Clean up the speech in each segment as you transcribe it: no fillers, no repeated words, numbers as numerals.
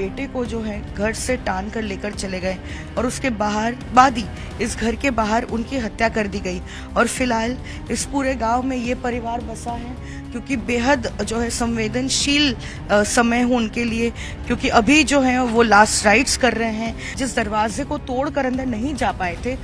बेटे को जो है घर से टान कर लेकर चले गए और उसके बाद ही इस घर के बाहर उनकी हत्या कर दी गई। और फिलहाल इस पूरे गांव में ये परिवार बसा है, क्योंकि बेहद जो है संवेदनशील समय हो उनके लिए, क्योंकि अभी जो है वो लास्ट राइट्स कर रहे हैं। जिस दरवाजे को तोड़कर अंदर नहीं जा पाए थे,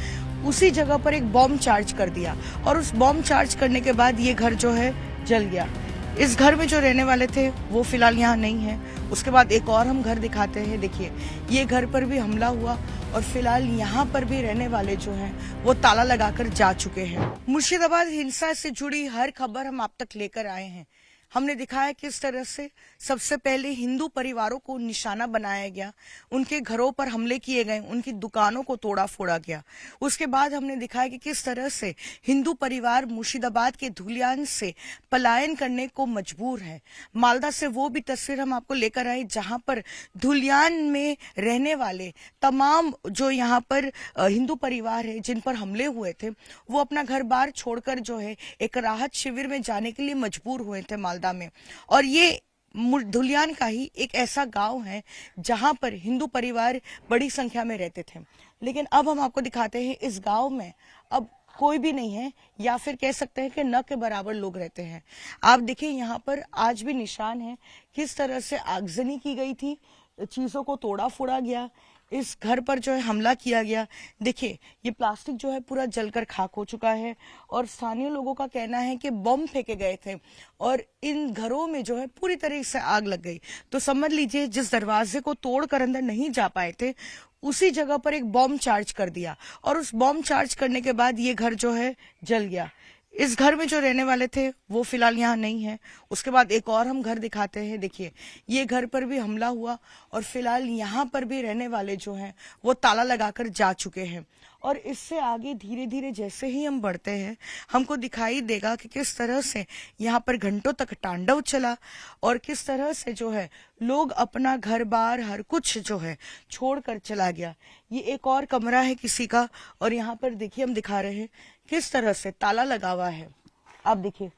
उसी जगह पर एक बॉम्ब चार्ज कर दिया और उस बॉम्ब चार्ज करने के बाद ये घर जो है जल गया। इस घर में जो रहने वाले थे वो फिलहाल यहाँ नहीं है। उसके बाद एक और हम घर दिखाते हैं। देखिए, ये घर पर भी हमला हुआ और फिलहाल यहाँ पर भी रहने वाले जो हैं वो ताला लगाकर जा चुके हैं। मुर्शिदाबाद हिंसा से जुड़ी हर खबर हम आप तक लेकर आए हैं। हमने दिखाया किस तरह से सबसे पहले हिंदू परिवारों को निशाना बनाया गया, उनके घरों पर हमले किए गए, उनकी दुकानों को तोड़ा फोड़ा गया। उसके बाद हमने दिखाया कि किस तरह से हिंदू परिवार मुर्शिदाबाद के धुलियान से पलायन करने को मजबूर है। मालदा से वो भी तस्वीर हम आपको लेकर आए जहां पर धुलियान में रहने वाले तमाम जो यहाँ पर हिंदू परिवार है जिन पर हमले हुए थे, वो अपना घर बार छोड़कर जो है एक राहत शिविर में जाने के लिए मजबूर हुए थे मालदा में। और ये धुलियान का ही एक ऐसा गांव है जहां पर हिंदू परिवार बड़ी संख्या में रहते थे। लेकिन अब हम आपको दिखाते हैं इस गांव में अब कोई भी नहीं है, या फिर कह सकते हैं कि न के बराबर लोग रहते हैं। आप देखिए, यहाँ पर आज भी निशान है किस तरह से आगजनी की गई थी, चीजों को तोड़ा फोड़ा गया, इस घर पर जो है हमला किया गया। देखिए, ये प्लास्टिक जो है पूरा जलकर खाक हो चुका है और स्थानीय लोगों का कहना है कि बम फेंके गए थे और इन घरों में जो है पूरी तरह से आग लग गई। तो समझ लीजिए, जिस दरवाजे को तोड़कर अंदर नहीं जा पाए थे, उसी जगह पर एक बॉम्ब चार्ज कर दिया और उस बॉम्ब चार्ज करने के बाद ये घर जो है जल गया। इस घर में जो रहने वाले थे वो फिलहाल यहाँ नहीं है। उसके बाद एक और हम घर दिखाते हैं। देखिए, ये घर पर भी हमला हुआ और फिलहाल यहाँ पर भी रहने वाले जो हैं वो ताला लगाकर जा चुके हैं। और इससे आगे धीरे धीरे जैसे ही हम बढ़ते हैं, हमको दिखाई देगा कि किस तरह से यहाँ पर घंटों तक तांडव चला और किस तरह से जो है लोग अपना घर बार हर कुछ जो है छोड़कर चला गया। ये एक और कमरा है किसी का और यहाँ पर देखिए, हम दिखा रहे हैं किस तरह से ताला लगा हुआ है। आप देखिए,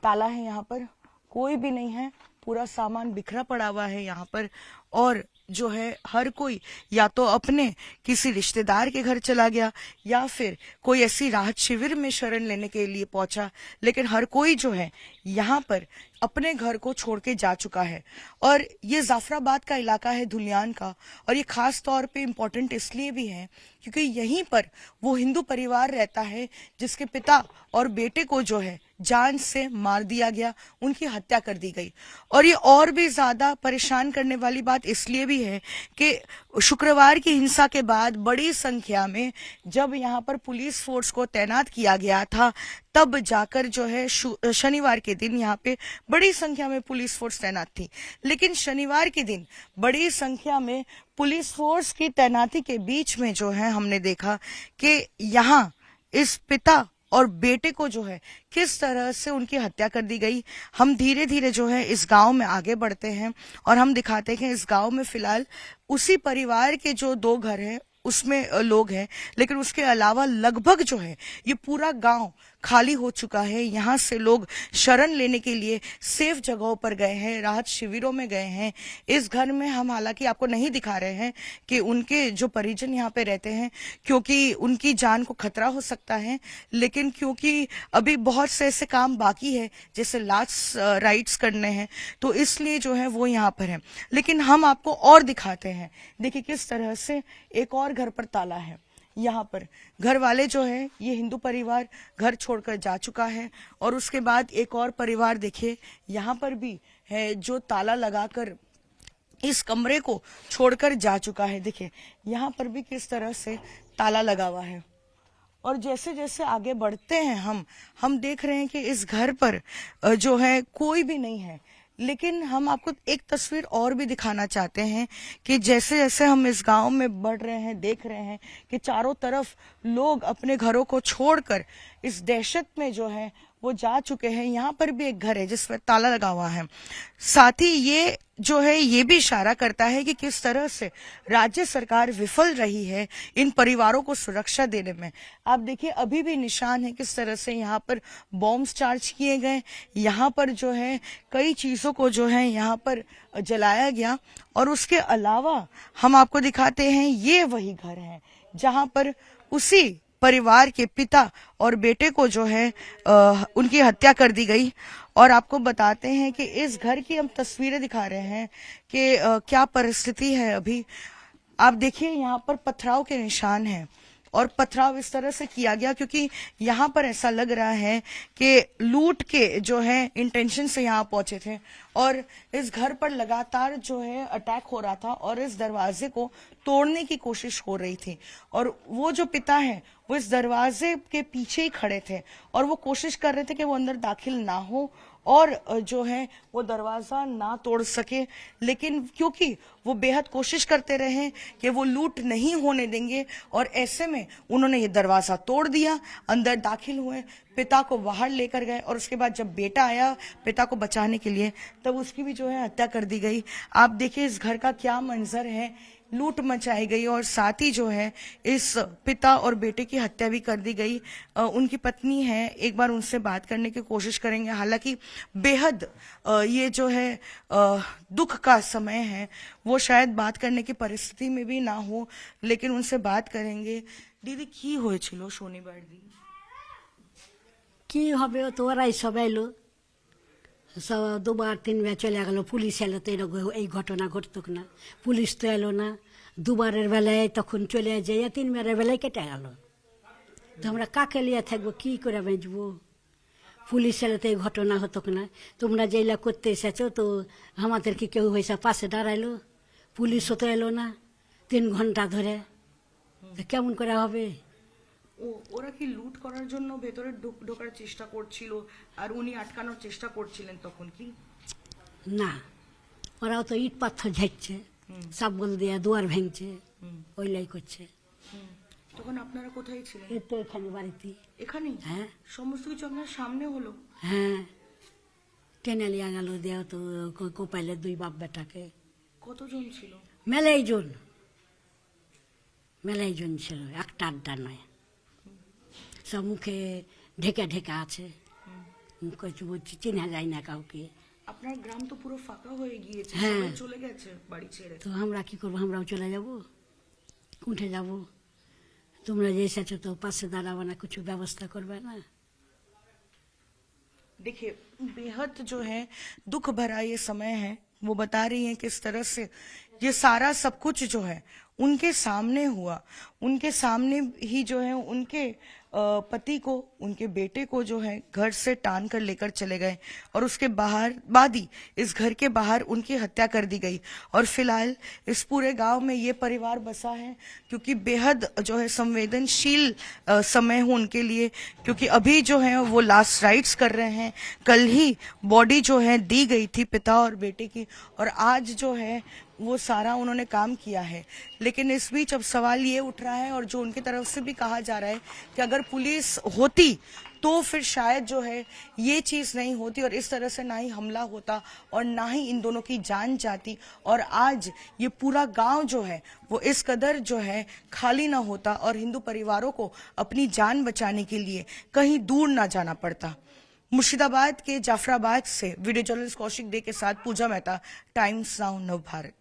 ताला है, यहाँ पर कोई भी नहीं है, पूरा सामान बिखरा पड़ा हुआ है यहाँ पर। और जो है हर कोई या तो अपने किसी रिश्तेदार के घर चला गया या फिर कोई ऐसी राहत शिविर में शरण लेने के लिए पहुंचा, लेकिन हर कोई जो है यहाँ पर अपने घर को छोड़ के जा चुका है। और ये जाफराबाद का इलाका है धुलियान का, और ये खास तौर पे इम्पोर्टेंट इसलिए भी है क्योंकि यहीं पर वो हिंदू परिवार रहता है जिसके पिता और बेटे को जो है जान से मार दिया गया, उनकी हत्या कर दी गई। और ये और भी ज्यादा परेशान करने वाली बात इसलिए भी है कि शुक्रवार की हिंसा के बाद बड़ी संख्या में जब यहाँ पर पुलिस फोर्स को तैनात किया गया था, तब जाकर जो है शनिवार के दिन यहाँ पे बड़ी संख्या में पुलिस फोर्स तैनात थी। लेकिन शनिवार के दिन बड़ी संख्या में पुलिस फोर्स की तैनाती के बीच में जो है हमने देखा कि यहाँ इस पिता और बेटे को जो है किस तरह से उनकी हत्या कर दी गई। हम धीरे धीरे जो है इस गांव में आगे बढ़ते हैं और हम दिखाते हैं कि इस गांव में फिलहाल उसी परिवार के जो 2 घर हैं उसमें लोग हैं, लेकिन उसके अलावा लगभग जो है ये पूरा गांव खाली हो चुका है। यहाँ से लोग शरण लेने के लिए सेफ जगहों पर गए हैं, राहत शिविरों में गए हैं। इस घर में हम हालांकि आपको नहीं दिखा रहे हैं कि उनके जो परिजन यहाँ पे रहते हैं, क्योंकि उनकी जान को खतरा हो सकता है, लेकिन क्योंकि अभी बहुत से ऐसे काम बाकी है जैसे लास्ट राइट्स करने हैं, तो इसलिए जो है वो यहाँ पर है। लेकिन हम आपको और दिखाते हैं। देखिए, किस तरह से एक और घर पर ताला है। यहाँ पर घर वाले जो है ये हिंदू परिवार घर छोड़कर जा चुका है और उसके बाद एक और परिवार देखिए यहाँ पर भी है जो ताला लगाकर इस कमरे को छोड़कर जा चुका है। देखिए, यहाँ पर भी किस तरह से ताला लगा हुआ है। और जैसे जैसे आगे बढ़ते हैं हम देख रहे हैं कि इस घर पर जो है कोई भी नहीं है। लेकिन हम आपको एक तस्वीर और भी दिखाना चाहते हैं कि जैसे जैसे हम इस गांव में बढ़ रहे हैं, देख रहे हैं कि चारों तरफ लोग अपने घरों को छोड़कर इस दहशत में जो है वो जा चुके हैं। यहाँ पर भी एक घर है जिस पर ताला लगा हुआ है। साथ ही ये जो है ये भी इशारा करता है कि किस तरह से राज्य सरकार विफल रही है इन परिवारों को सुरक्षा देने में। आप देखिए अभी भी निशान है किस तरह से यहाँ पर बॉम्ब्स चार्ज किए गए, यहाँ पर जो है कई चीजों को जो है यहाँ पर जलाया गया। और उसके अलावा हम आपको दिखाते हैं ये वही घर है जहाँ पर उसी परिवार के पिता और बेटे को जो है उनकी हत्या कर दी गई। और आपको बताते हैं कि इस घर की हम तस्वीरें दिखा रहे हैं कि क्या परिस्थिति है अभी। आप देखिए यहाँ पर पथराव के निशान हैं और पथराव इस तरह से किया गया क्योंकि यहाँ पर ऐसा लग रहा है कि लूट के जो है इंटेंशन से यहाँ पहुंचे थे और इस घर पर लगातार जो है अटैक हो रहा था और इस दरवाजे को तोड़ने की कोशिश हो रही थी। और वो जो पिता है वो इस दरवाजे के पीछे ही खड़े थे और वो कोशिश कर रहे थे कि वो अंदर दाखिल ना हो और जो है वो दरवाजा ना तोड़ सके। लेकिन क्योंकि वो बेहद कोशिश करते रहे कि वो लूट नहीं होने देंगे और ऐसे में उन्होंने ये दरवाजा तोड़ दिया, अंदर दाखिल हुए, पिता को बाहर लेकर गए और उसके बाद जब बेटा आया पिता को बचाने के लिए तब उसकी भी जो है हत्या कर दी गई। आप देखिए इस घर का क्या मंजर है, लूट मचाई गई और साथ ही जो है इस पिता और बेटे की हत्या भी कर दी गई। उनकी पत्नी है, एक बार उनसे बात करने की कोशिश करेंगे। हालांकि बेहद ये जो है दुख का समय है, वो शायद बात करने की परिस्थिति में भी ना हो, लेकिन उनसे बात करेंगे। दीदी की হয়েছিল শনিবার দিন? কি হবে ও তো ওরাই সব এলো, সব দুবার তিনবার চলে গেল, পুলিশ এলো তো এরকম এই ঘটনা ঘটতুক না, পুলিশ তো এলো না, দুবারের বেলায় তখন চলে যাইয়া তিনবারের বেলায় কেটে গেল, তো আমরা কাকে লিয়ে থাকবো, কি করে বেঁচবো? পুলিশ এলো তো এই ঘটনা হতুক না, তোমরা যেইলা করতে এসেছো তো আমাদের কি কেউ হয়েছে পাশে দাঁড়াইলো? পুলিশও তো এলো না 3 ঘন্টা ধরে, তো কেমন করে হবে? ওরা কি লুট করার জন্য ভেতরে ঢোকার চেষ্টা করছিল আর উনি আটকানোর চেষ্টা করছিলেন তখন কি? না, ওরাও তো ইট পাথর ঝাড়ছে, সাবল দিয়ে দুয়ার ভেঙছে, ওইলাই করছে। তখন আপনারা কোথায় ছিলেন? এই তো এখানে বাড়িতে। এখানে? হ্যাঁ। সমস্ত কিছু আপনার সামনে হলো? হ্যাঁ, টেনে লিয়া গেল দেওয়া তো কোপাইলে 2 বাপ বেটাকে। কতজন ছিল? মেলাই জন ছিল, একটা আড্ডা নয়, সব মুখে ঢেকে ঢেকে আছে, বলছি চেনা যায় না কাউকে। আপনার গ্রাম তো পুরো ফাঁকা হয়ে গিয়েছে, হ্যাঁ, সবাই চলে গেছে বাড়ি ছেড়ে। তো আমরা কি করবো? আমরাও চলে যাব, উঠে যাব। তোমরা যে এসেছো তো পাশে দাঁড়াবে না, কিছু ব্যবস্থা করবে না? देखिए बेहद जो है दुख भरा ये समय है। वो बता रही हैं किस तरह से ये सारा सब कुछ जो है उनके सामने हुआ, उनके सामने ही जो है उनके पति को, उनके बेटे को जो है घर से टान कर लेकर चले गए और उसके बाद ही इस घर के बाहर उनकी हत्या कर दी गई। और फिलहाल इस पूरे गांव में ये परिवार बसा है क्योंकि बेहद जो है संवेदनशील समय हो उनके लिए, क्योंकि अभी जो है वो लास्ट राइट्स कर रहे हैं। कल ही बॉडी जो है दी गई थी पिता और बेटे की और आज जो है वो सारा उन्होंने काम किया है। लेकिन इस बीच अब सवाल ये उठ रहा है और जो उनकी तरफ से भी कहा जा रहा है कि अगर पुलिस होती तो फिर शायद जो है ये चीज नहीं होती और इस तरह से ना ही हमला होता और ना ही इन दोनों की जान जाती और आज ये पूरा गांव जो है वो इस कदर जो है खाली ना होता और हिंदू परिवारों को अपनी जान बचाने के लिए कहीं दूर ना जाना पड़ता। मुर्शिदाबाद के जाफराबाद से वीडियो जर्नलिस्ट कौशिक दे के साथ पूजा मेहता, टाइम्स नाउ नव भारत।